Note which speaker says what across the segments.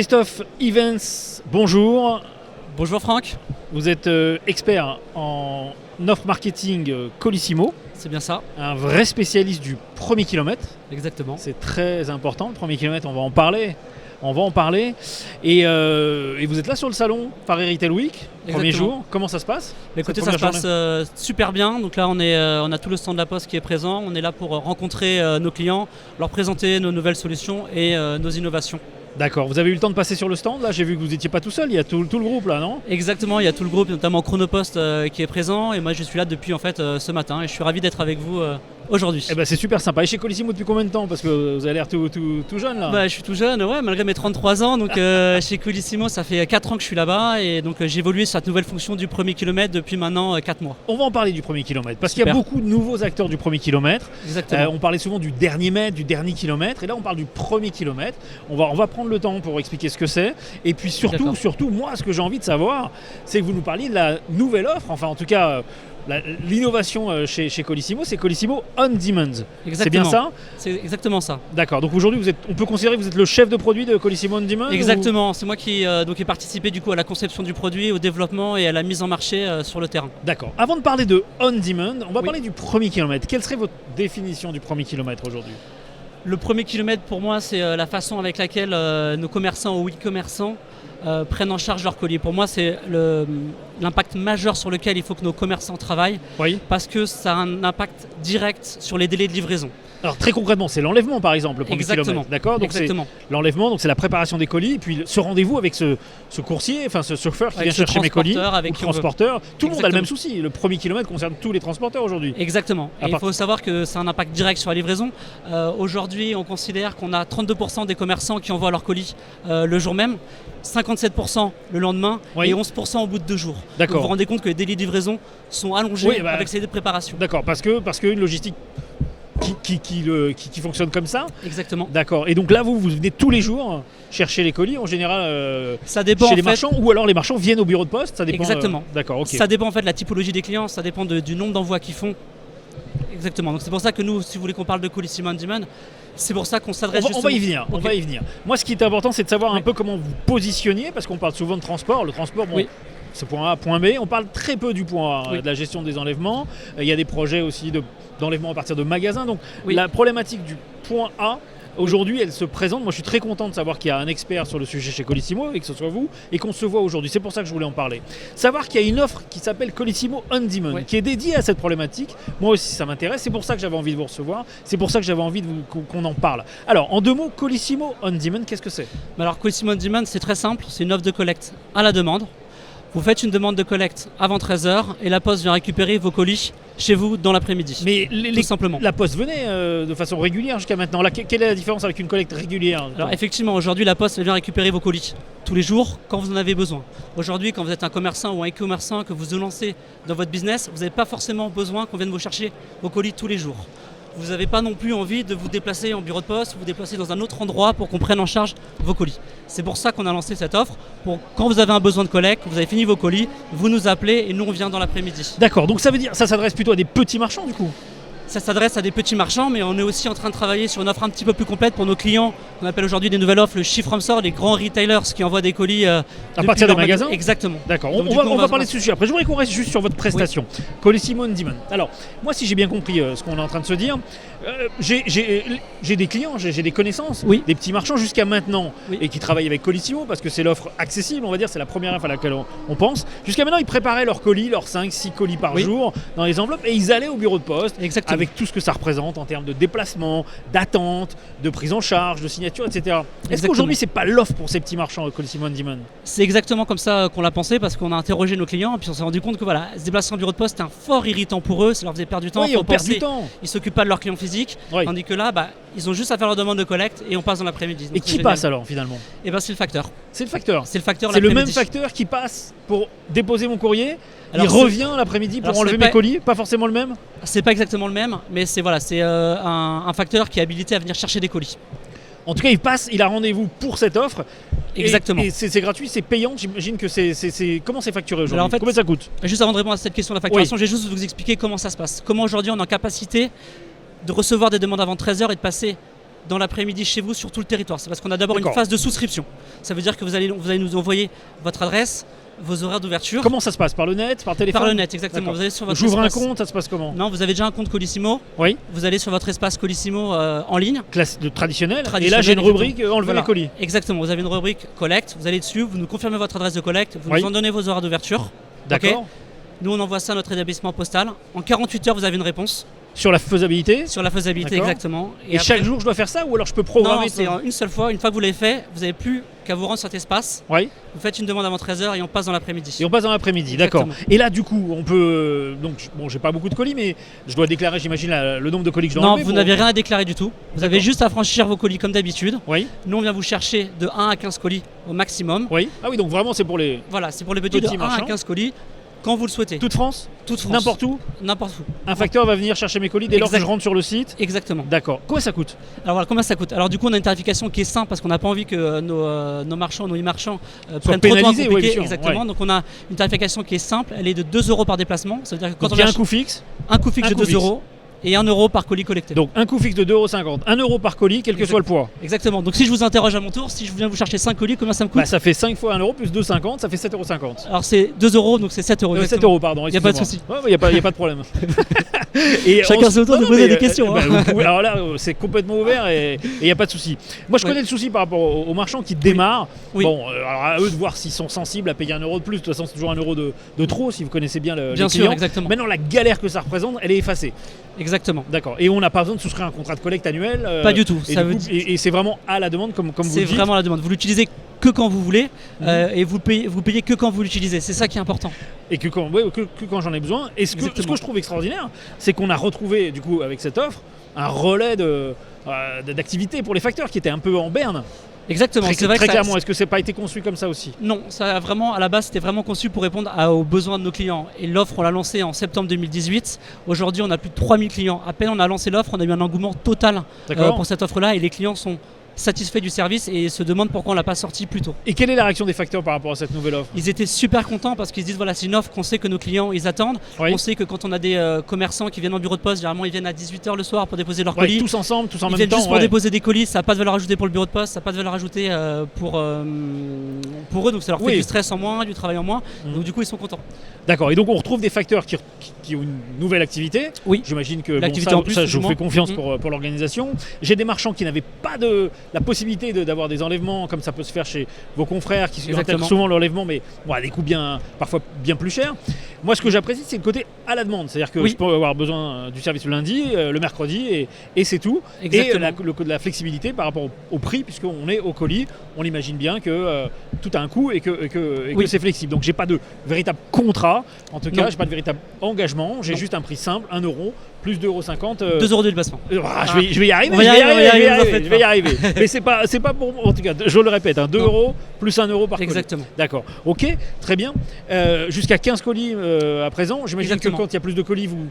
Speaker 1: Christophe Evans, bonjour.
Speaker 2: Bonjour Franck.
Speaker 1: Vous êtes expert en offre marketing Colissimo.
Speaker 2: C'est bien ça.
Speaker 1: Un vrai spécialiste du premier kilomètre.
Speaker 2: Exactement.
Speaker 1: C'est très important, le premier kilomètre, on va en parler. Et vous êtes là sur le salon Paris Retail Week, premier jour. Comment ça se passe?
Speaker 2: Écoutez, ça se passe super bien. Donc là, on a tout le stand de la Poste qui est présent. On est là pour rencontrer nos clients, leur présenter nos nouvelles solutions et nos innovations.
Speaker 1: D'accord. Vous avez eu le temps de passer sur le stand? Là, j'ai vu que vous n'étiez pas tout seul. Il y a tout le groupe là, non?
Speaker 2: Exactement. Il y a tout le groupe, notamment Chronopost qui est présent. Et moi, je suis là depuis ce matin. Et je suis ravi d'être avec vous aujourd'hui.
Speaker 1: Eh ben, c'est super sympa. Et chez Colissimo depuis combien de temps? Parce que vous avez l'air tout jeune là.
Speaker 2: Je suis tout jeune, ouais, malgré mes 33 ans. Donc chez Colissimo, ça fait 4 ans que je suis là-bas. Et donc j'ai évolué sur cette nouvelle fonction du premier kilomètre depuis maintenant 4 mois.
Speaker 1: On va en parler du premier kilomètre. Parce qu'il y a beaucoup de nouveaux acteurs du premier kilomètre.
Speaker 2: Exactement.
Speaker 1: On parlait souvent du dernier mètre, du dernier kilomètre. Et là, on parle du premier kilomètre. On va prendre le temps pour expliquer ce que c'est. Et puis surtout, moi, ce que j'ai envie de savoir, c'est que vous nous parliez de la nouvelle offre. Enfin, en tout cas... L'innovation chez Colissimo, c'est Colissimo On Demand. C'est bien ça?
Speaker 2: C'est exactement ça.
Speaker 1: D'accord. Donc aujourd'hui, on peut considérer que vous êtes le chef de produit de Colissimo On Demand?
Speaker 2: Exactement. C'est moi qui ai participé du coup à la conception du produit, au développement et à la mise en marché sur le terrain.
Speaker 1: D'accord. Avant de parler de On Demand, on va parler du premier kilomètre. Quelle serait votre définition du premier kilomètre aujourd'hui?
Speaker 2: Le premier kilomètre pour moi, c'est la façon avec laquelle nos commerçants ou e-commerçants prennent en charge leurs colis. Pour moi, c'est l'impact majeur sur lequel il faut que nos commerçants travaillent, parce que ça a un impact direct sur les délais de livraison.
Speaker 1: Alors très concrètement, c'est l'enlèvement par exemple, le premier kilomètre. D'accord. Donc
Speaker 2: exactement.
Speaker 1: C'est l'enlèvement, donc c'est la préparation des colis, et puis ce rendez-vous avec ce coursier, enfin ce chauffeur qui vient chercher mes colis,
Speaker 2: avec
Speaker 1: ou le transporteur. Tout le monde a le même souci. Le premier kilomètre concerne tous les transporteurs aujourd'hui.
Speaker 2: Exactement. Et il faut savoir que c'est un impact direct sur la livraison. Aujourd'hui, on considère qu'on a 32% des commerçants qui envoient leurs colis le jour même, 57% le lendemain et 11% au bout de 2 jours.
Speaker 1: D'accord.
Speaker 2: Vous vous rendez compte que les délais de livraison sont allongés avec ces délais de préparation.
Speaker 1: D'accord, parce que une logistique qui fonctionne comme ça.
Speaker 2: Exactement.
Speaker 1: D'accord. Et donc là, vous venez tous les jours chercher les colis, en général
Speaker 2: ça dépend,
Speaker 1: chez les marchands, ou alors les marchands viennent au bureau de poste, ça dépend.
Speaker 2: Exactement.
Speaker 1: D'accord, ok.
Speaker 2: Ça dépend en fait de la typologie des clients, ça dépend du nombre d'envois qu'ils font. Exactement. Donc c'est pour ça que nous, si vous voulez qu'on parle de Colissimo On Demand, c'est pour ça qu'on s'adresse justement...
Speaker 1: On va y venir. Moi, ce qui est important, c'est de savoir un peu comment vous positionnez, parce qu'on parle souvent de transport. Le transport, c'est point A, point B. On parle très peu du point A, de la gestion des enlèvements. Il y a des projets aussi d'enlèvement à partir de magasins. Donc la problématique du point A, aujourd'hui, elle se présente. Moi, je suis très content de savoir qu'il y a un expert sur le sujet chez Colissimo, et que ce soit vous, et qu'on se voit aujourd'hui. C'est pour ça que je voulais en parler. Savoir qu'il y a une offre qui s'appelle Colissimo On Demand, qui est dédiée à cette problématique. Moi aussi, ça m'intéresse. C'est pour ça que j'avais envie de vous recevoir. C'est pour ça que j'avais envie qu'on en parle. Alors, en 2 mots, Colissimo On Demand, qu'est-ce que c'est?
Speaker 2: Alors, Colissimo On Demand, c'est très simple. C'est une offre de collecte à la demande. Vous faites une demande de collecte avant 13h et la Poste vient récupérer vos colis chez vous dans l'après-midi.
Speaker 1: Mais
Speaker 2: tout simplement.
Speaker 1: La Poste venait de façon régulière jusqu'à maintenant. Là, quelle est la différence avec une collecte régulière?
Speaker 2: Alors effectivement, aujourd'hui, la Poste vient récupérer vos colis tous les jours quand vous en avez besoin. Aujourd'hui, quand vous êtes un commerçant ou un e-commerçant, que vous vous lancez dans votre business, vous n'avez pas forcément besoin qu'on vienne vous chercher vos colis tous les jours. Vous n'avez pas non plus envie de vous déplacer en bureau de poste, vous déplacer dans un autre endroit pour qu'on prenne en charge vos colis. C'est pour ça qu'on a lancé cette offre. Quand vous avez un besoin de collecte, vous avez fini vos colis, vous nous appelez et nous on vient dans l'après-midi.
Speaker 1: D'accord, donc ça veut dire ça s'adresse plutôt à des petits marchands du coup?
Speaker 2: Ça s'adresse à des petits marchands, mais on est aussi en train de travailler sur une offre un petit peu plus complète pour nos clients. On appelle aujourd'hui des nouvelles offres le Ship from Store, les grands retailers qui envoient des colis
Speaker 1: à partir des magasins.
Speaker 2: Exactement.
Speaker 1: D'accord. On va parler de ce sujet après. Je voudrais qu'on reste juste sur votre prestation, Colissimo On Demand. Alors, moi, si j'ai bien compris ce qu'on est en train de se dire, j'ai des clients, j'ai des connaissances, des petits marchands jusqu'à maintenant, et qui travaillent avec Colissimo parce que c'est l'offre accessible, on va dire, c'est la première offre à laquelle on pense. Jusqu'à maintenant, ils préparaient leurs colis, leurs 5-6 colis par jour dans les enveloppes, et ils allaient au bureau de poste.
Speaker 2: Exactement.
Speaker 1: Avec tout ce que ça représente en termes de déplacement, d'attente, de prise en charge, de signature, etc. Est-ce qu'aujourd'hui, c'est pas l'offre pour ces petits marchands Colissimo On Demand?
Speaker 2: C'est exactement comme ça qu'on l'a pensé, parce qu'on a interrogé nos clients et puis on s'est rendu compte que se déplacer en bureau de poste, c'est un fort irritant pour eux, ça leur faisait perdre du temps.
Speaker 1: Oui, on perd du temps.
Speaker 2: Ils s'occupent pas de leurs clients physiques, tandis que là, ils ont juste à faire leur demande de collecte et on passe dans l'après-midi.
Speaker 1: Et qui passe alors finalement?
Speaker 2: C'est le facteur.
Speaker 1: C'est le facteur.
Speaker 2: C'est le facteur.
Speaker 1: C'est le même facteur qui passe pour déposer mon courrier.
Speaker 2: Alors,
Speaker 1: il revient l'après-midi pour enlever mes colis, pas forcément le même?
Speaker 2: C'est pas exactement le même, mais c'est un facteur qui est habilité à venir chercher des colis.
Speaker 1: En tout cas, il a rendez-vous pour cette offre.
Speaker 2: Exactement.
Speaker 1: Et c'est gratuit, c'est payant. J'imagine que comment c'est facturé aujourd'hui?
Speaker 2: En fait,
Speaker 1: combien ça coûte?
Speaker 2: Juste avant de répondre à cette question de la facturation, je vais juste vous expliquer comment ça se passe. Comment aujourd'hui on est en capacité de recevoir des demandes avant 13h et de passer dans l'après-midi chez vous sur tout le territoire. C'est parce qu'on a d'abord une
Speaker 1: D'accord.
Speaker 2: phase de souscription. Ça veut dire que vous allez nous envoyer votre adresse, vos horaires d'ouverture.
Speaker 1: Comment ça se passe? Par le net? Par téléphone?
Speaker 2: Par le net, exactement.
Speaker 1: D'accord.
Speaker 2: Vous allez sur votre
Speaker 1: J'ouvre un
Speaker 2: espace...
Speaker 1: compte, ça se passe comment?
Speaker 2: Non, vous avez déjà un compte Colissimo.
Speaker 1: Oui.
Speaker 2: Vous allez sur votre espace Colissimo en ligne.
Speaker 1: Traditionnel. Et là, j'ai une rubrique enlever les colis.
Speaker 2: Exactement. Vous avez une rubrique collecte. Vous allez dessus, vous nous confirmez votre adresse de collecte, vous
Speaker 1: Oui.
Speaker 2: nous en donnez vos horaires d'ouverture.
Speaker 1: D'accord.
Speaker 2: Ok. Nous, on envoie ça à notre établissement postal. En 48 heures, vous avez une réponse
Speaker 1: Sur la faisabilité?
Speaker 2: sur la faisabilité,
Speaker 1: D'accord.
Speaker 2: exactement.
Speaker 1: Et
Speaker 2: après-
Speaker 1: chaque jour, je dois faire ça ou alors je peux programmer
Speaker 2: Non, c'est une seule fois. Une fois que vous l'avez fait, vous n'avez plus qu'à vous rendre sur cet espace.
Speaker 1: Oui.
Speaker 2: Vous faites une demande avant 13h et on passe dans l'après-midi.
Speaker 1: Et on passe dans l'après-midi, d'accord.
Speaker 2: Exactement.
Speaker 1: Et là, du coup, on peut. Donc, bon, j'ai pas beaucoup de colis, mais je dois déclarer, j'imagine, le nombre de colis que je dois
Speaker 2: Non,
Speaker 1: enlever
Speaker 2: vous
Speaker 1: pour-
Speaker 2: n'avez rien à déclarer du tout. Vous avez
Speaker 1: D'accord.
Speaker 2: juste à franchir vos colis comme d'habitude.
Speaker 1: Oui,
Speaker 2: Nous, on vient vous chercher de 1 à 15 colis au maximum.
Speaker 1: oui. Ah oui, donc vraiment, c'est pour les.
Speaker 2: Voilà, c'est pour les petits de
Speaker 1: Petits
Speaker 2: 1 à
Speaker 1: marchands.
Speaker 2: 15 colis quand vous le souhaitez.
Speaker 1: Toute France?
Speaker 2: Toute France.
Speaker 1: N'importe où?
Speaker 2: N'importe où.
Speaker 1: Un facteur va venir chercher mes colis dès lors que
Speaker 2: Exact.
Speaker 1: je rentre sur le site?
Speaker 2: Exactement.
Speaker 1: D'accord. Quoi ça coûte?
Speaker 2: Alors voilà, combien ça coûte? Alors du coup, on a une tarification qui est simple parce qu'on n'a pas envie que nos marchands, nos e-marchands prennent trop de temps à
Speaker 1: pénalisés, ouais,
Speaker 2: compliquer.
Speaker 1: bien sûr,
Speaker 2: Exactement.
Speaker 1: ouais.
Speaker 2: Donc on a une tarification qui est simple. Elle est de 2 € par déplacement. Ça veut dire que quand
Speaker 1: Donc
Speaker 2: on
Speaker 1: il y a
Speaker 2: vient
Speaker 1: un coût fixe.
Speaker 2: un coût fixe
Speaker 1: un
Speaker 2: de
Speaker 1: coût
Speaker 2: 2
Speaker 1: fixe.
Speaker 2: € et 1 € par colis collecté.
Speaker 1: Donc un coût fixe de 2,50 €, 1 € par colis, quel que
Speaker 2: Exact.
Speaker 1: soit le poids.
Speaker 2: Exactement. Donc si je vous interroge à mon tour, si je viens vous chercher 5 colis, combien ça me coûte?
Speaker 1: Bah, ça fait 5 fois 1 € plus 2,50, ça fait 7,50 €.
Speaker 2: Alors c'est 2 € donc c'est 7 €.
Speaker 1: 7
Speaker 2: exactement.
Speaker 1: €, pardon.
Speaker 2: Y a pas de
Speaker 1: excusez-moi. Ouais, y a pas de problème. Et
Speaker 2: Chacun
Speaker 1: on-
Speaker 2: son tour de
Speaker 1: non,
Speaker 2: poser
Speaker 1: mais,
Speaker 2: des questions, hein.
Speaker 1: vous pouvez- alors là, c'est complètement ouvert et il n'y a pas de souci. Moi, je
Speaker 2: Ouais.
Speaker 1: connais le souci par rapport aux marchands qui démarrent.
Speaker 2: Oui.
Speaker 1: Bon, alors à eux de voir s'ils sont sensibles à payer 1 € de plus. De toute façon, c'est toujours 1 € de trop si vous connaissez bien
Speaker 2: Bien
Speaker 1: les
Speaker 2: sûr,
Speaker 1: clients.
Speaker 2: exactement.
Speaker 1: Maintenant, la galère que ça représente, elle est effacée.
Speaker 2: Exactement.
Speaker 1: D'accord. Et on n'a pas besoin de souscrire un contrat de collecte annuel.
Speaker 2: Pas du tout.
Speaker 1: Et,
Speaker 2: Ça
Speaker 1: du
Speaker 2: veut
Speaker 1: coup-
Speaker 2: dire-
Speaker 1: et c'est vraiment à la demande, comme vous
Speaker 2: C'est
Speaker 1: le dites.
Speaker 2: vraiment la demande. Vous l'utilisez que quand vous voulez
Speaker 1: Mhm.
Speaker 2: et vous payez que quand vous l'utilisez. C'est ça qui est important.
Speaker 1: Et que quand, que quand j'en ai besoin. Et ce que
Speaker 2: Exactement.
Speaker 1: je trouve extraordinaire, c'est qu'on a retrouvé, du coup, avec cette offre, un relais d'activité pour les facteurs qui étaient un peu en berne.
Speaker 2: Exactement.
Speaker 1: Très,
Speaker 2: C'est vrai
Speaker 1: très
Speaker 2: que ça-
Speaker 1: clairement, est-ce que c'est pas été conçu comme ça aussi?
Speaker 2: Non, ça a vraiment, à la base, c'était vraiment conçu pour répondre aux besoins de nos clients. Et l'offre, on l'a lancée en septembre 2018. Aujourd'hui, on a plus de 3000 clients. À peine on a lancé l'offre, on a eu un engouement total
Speaker 1: D'accord.
Speaker 2: pour cette offre-là. Et les clients sont satisfaits du service et se demandent pourquoi on l'a pas sorti plus tôt.
Speaker 1: Et quelle est la réaction des facteurs par rapport à cette nouvelle offre?
Speaker 2: Ils étaient super contents parce qu'ils se disent voilà, c'est une offre qu'on sait que nos clients ils attendent.
Speaker 1: Oui.
Speaker 2: On sait que quand on a des commerçants qui viennent en bureau de poste, généralement ils viennent à 18h le soir pour déposer leurs
Speaker 1: Ouais,
Speaker 2: colis.
Speaker 1: tous ensemble, tous en
Speaker 2: Ils
Speaker 1: même
Speaker 2: viennent
Speaker 1: temps.
Speaker 2: juste pour
Speaker 1: ouais.
Speaker 2: déposer des colis, ça n'a pas de valeur ajoutée pour le bureau de poste, ça n'a pas de valeur ajoutée pour eux, donc ça leur fait
Speaker 1: Oui.
Speaker 2: du stress en moins, du travail en moins,
Speaker 1: Mhm.
Speaker 2: donc du coup ils sont contents.
Speaker 1: D'accord. Et donc on retrouve des facteurs qui ont une nouvelle activité.
Speaker 2: Oui.
Speaker 1: J'imagine que
Speaker 2: L'activité
Speaker 1: ça,
Speaker 2: en plus,
Speaker 1: ça, je vous
Speaker 2: du
Speaker 1: fais
Speaker 2: moins.
Speaker 1: confiance
Speaker 2: Mhm.
Speaker 1: pour l'organisation. J'ai des marchands qui n'avaient pas la possibilité d'avoir des enlèvements comme ça peut se faire chez vos confrères qui
Speaker 2: Exactement.
Speaker 1: intègrent souvent l'enlèvement, mais bon, à des coûts parfois bien plus chers. Moi, ce que j'apprécie, c'est le côté à la demande. C'est-à-dire que
Speaker 2: Oui.
Speaker 1: je peux avoir besoin du service le lundi, le mercredi, et c'est tout.
Speaker 2: Exactement.
Speaker 1: Et la flexibilité par rapport au prix, puisqu'on est au colis, on imagine bien que tout a un coût et que
Speaker 2: Oui.
Speaker 1: c'est flexible. Donc j'ai pas de véritable contrat, en tout cas,
Speaker 2: Non.
Speaker 1: j'ai pas de véritable engagement, j'ai
Speaker 2: Non.
Speaker 1: juste un prix simple, 1 € plus 2,50 €.
Speaker 2: 2 € de déplacement.
Speaker 1: Je vais y arriver,
Speaker 2: On va y
Speaker 1: je vais y
Speaker 2: arriver,
Speaker 1: arriver,
Speaker 2: vous en faites
Speaker 1: je vais y
Speaker 2: pas.
Speaker 1: arriver. Mais c'est pas pour, en tout cas, je le répète, 2
Speaker 2: Non.
Speaker 1: € plus 1 € par colis.
Speaker 2: Exactement.
Speaker 1: D'accord, ok, très bien. Jusqu'à 15 colis à présent. J'imagine que
Speaker 2: Exactement.
Speaker 1: quand il y a plus de colis, vous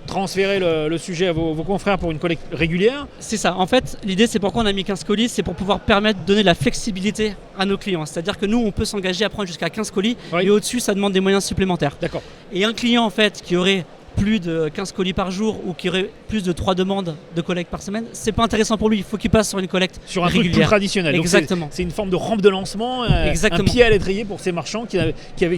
Speaker 1: transférez le sujet à vos confrères pour une collecte régulière.
Speaker 2: C'est ça. En fait, l'idée, c'est pourquoi on a mis 15 colis, c'est pour pouvoir permettre de donner de la flexibilité à nos clients. C'est-à-dire que nous, on peut s'engager à prendre jusqu'à 15 colis,
Speaker 1: Oui.
Speaker 2: et au-dessus, ça demande des moyens supplémentaires.
Speaker 1: D'accord.
Speaker 2: Et un client, en fait, qui aurait plus de 15 colis par jour ou qui aurait plus de 3 demandes de collecte par semaine, c'est pas intéressant pour lui. Il faut qu'il passe sur une collecte
Speaker 1: Sur un truc plus
Speaker 2: régulière.
Speaker 1: traditionnel. Donc
Speaker 2: Exactement.
Speaker 1: c'est une forme de rampe de lancement,
Speaker 2: Exactement.
Speaker 1: un pied à l'étrier pour ces marchands qui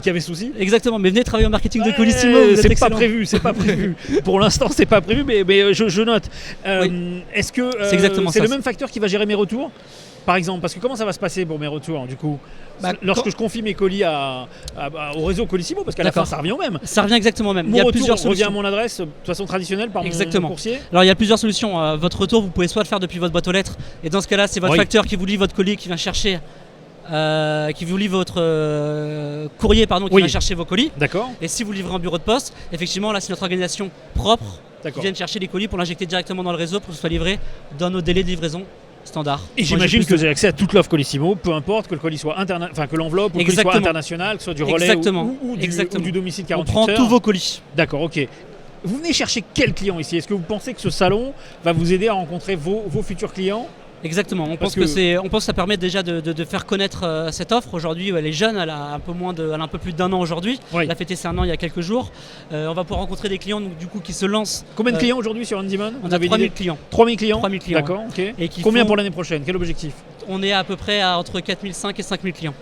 Speaker 1: avaient souci.
Speaker 2: Exactement. Mais venez travailler au marketing de
Speaker 1: Ouais,
Speaker 2: Colissimo. Vous êtes
Speaker 1: c'est pas
Speaker 2: excellent.
Speaker 1: prévu, c'est pas prévu. Pour l'instant, c'est pas prévu, mais je note. Est-ce que
Speaker 2: C'est exactement
Speaker 1: c'est
Speaker 2: ça.
Speaker 1: le même facteur qui va gérer mes retours, par exemple? Parce que comment ça va se passer pour mes retours, du coup,
Speaker 2: Bah,
Speaker 1: lorsque
Speaker 2: quand-
Speaker 1: je confie mes colis au réseau Colissimo, parce qu'à la fin,
Speaker 2: D'accord.
Speaker 1: ça revient au même.
Speaker 2: Ça revient exactement au même. Il y
Speaker 1: Mon
Speaker 2: a
Speaker 1: retour
Speaker 2: plusieurs
Speaker 1: revient
Speaker 2: solutions.
Speaker 1: à mon adresse de façon traditionnelle par mon
Speaker 2: Exactement.
Speaker 1: coursier.
Speaker 2: Alors il y a plusieurs solutions. Votre retour, vous pouvez soit le faire depuis votre boîte aux lettres, et dans ce cas-là, c'est votre
Speaker 1: Oui.
Speaker 2: facteur qui vous lit votre colis, qui vient chercher, qui vous lit votre courrier, pardon, qui
Speaker 1: Oui.
Speaker 2: vient chercher vos colis.
Speaker 1: D'accord,
Speaker 2: Et si vous livrez en bureau de poste, effectivement, là, c'est notre organisation propre qui
Speaker 1: d'accord.
Speaker 2: vient chercher les colis pour l'injecter directement dans le réseau pour que ce soit livré dans nos délais de livraison standards.
Speaker 1: Et
Speaker 2: Moi,
Speaker 1: j'imagine
Speaker 2: j'ai
Speaker 1: que
Speaker 2: plus
Speaker 1: vous avez accès à toute l'offre Colissimo, peu importe que le colis soit que l'enveloppe ou que le colis soit
Speaker 2: Exactement.
Speaker 1: international, que ce soit du relais
Speaker 2: Exactement.
Speaker 1: ou
Speaker 2: Exactement.
Speaker 1: du domicile
Speaker 2: on
Speaker 1: 48
Speaker 2: prend
Speaker 1: heures.
Speaker 2: tous vos colis.
Speaker 1: D'accord, ok. Vous venez chercher quel client ici? Est-ce que vous pensez que ce salon va vous aider à rencontrer vos futurs clients?
Speaker 2: Exactement, on pense que ça permet déjà de faire connaître cette offre. Aujourd'hui, elle est jeune, elle a un peu plus d'1 an aujourd'hui.
Speaker 1: Oui.
Speaker 2: Elle a fêté ses 1 an il y a quelques jours. On va pouvoir rencontrer des clients donc, du coup, qui se lancent.
Speaker 1: Combien de clients aujourd'hui sur Handyman?
Speaker 2: On a 3000 clients.
Speaker 1: 3000 clients.
Speaker 2: 3000 clients.
Speaker 1: D'accord, ok.
Speaker 2: Et
Speaker 1: combien pour l'année prochaine? Quel objectif?
Speaker 2: On est à peu près à entre 4500 et 5000 clients.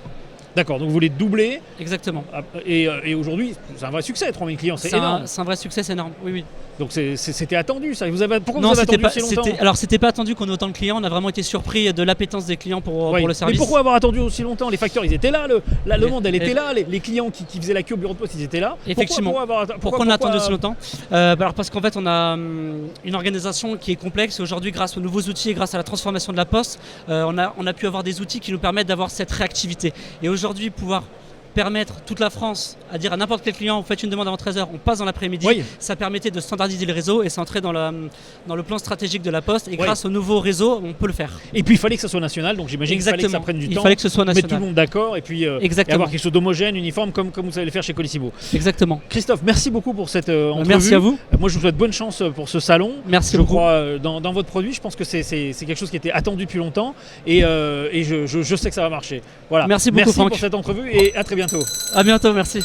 Speaker 1: D'accord, donc vous voulez doubler.
Speaker 2: Exactement.
Speaker 1: Et aujourd'hui, c'est un vrai succès, 3000 clients, c'est énorme.
Speaker 2: C'est un vrai succès, c'est énorme, oui.
Speaker 1: Donc c'était attendu ça. Pourquoi
Speaker 2: non,
Speaker 1: vous avez attendu si longtemps?
Speaker 2: Alors c'était pas attendu qu'on ait autant de clients, on a vraiment été surpris de l'appétence des clients pour le service.
Speaker 1: Mais pourquoi avoir attendu aussi longtemps? Les facteurs ils étaient là, le monde elle était là, les clients qui faisaient la queue au bureau de poste ils étaient là.
Speaker 2: Effectivement. Pourquoi on a attendu aussi longtemps? Alors parce qu'en fait on a une organisation qui est complexe. Aujourd'hui grâce aux nouveaux outils et grâce à la transformation de la poste, on a pu avoir des outils qui nous permettent d'avoir cette réactivité. Et aujourd'hui pouvoir permettre toute la France à dire à n'importe quel client, vous faites une demande avant 13h, on passe dans l'après-midi, ça permettait de standardiser le réseau et c'est entré dans le plan stratégique de la Poste et grâce au nouveau réseau, on peut le faire.
Speaker 1: Et puis il fallait que ça soit national, donc j'imagine qu'il fallait que ça prenne du temps.
Speaker 2: Il fallait que ce soit national.
Speaker 1: Mettre tout le monde d'accord et puis et avoir quelque chose d'homogène, uniforme comme vous savez le faire chez Colissimo.
Speaker 2: Exactement.
Speaker 1: Christophe, merci beaucoup pour cette entrevue.
Speaker 2: Merci à vous.
Speaker 1: Moi je vous souhaite bonne chance pour ce salon.
Speaker 2: Merci
Speaker 1: beaucoup.
Speaker 2: Je
Speaker 1: crois dans votre produit, je pense que c'est quelque chose qui était attendu depuis longtemps et je sais que ça va marcher. Voilà.
Speaker 2: Merci beaucoup Franck.
Speaker 1: Pour cette entrevue et à très bientôt.
Speaker 2: À bientôt, merci.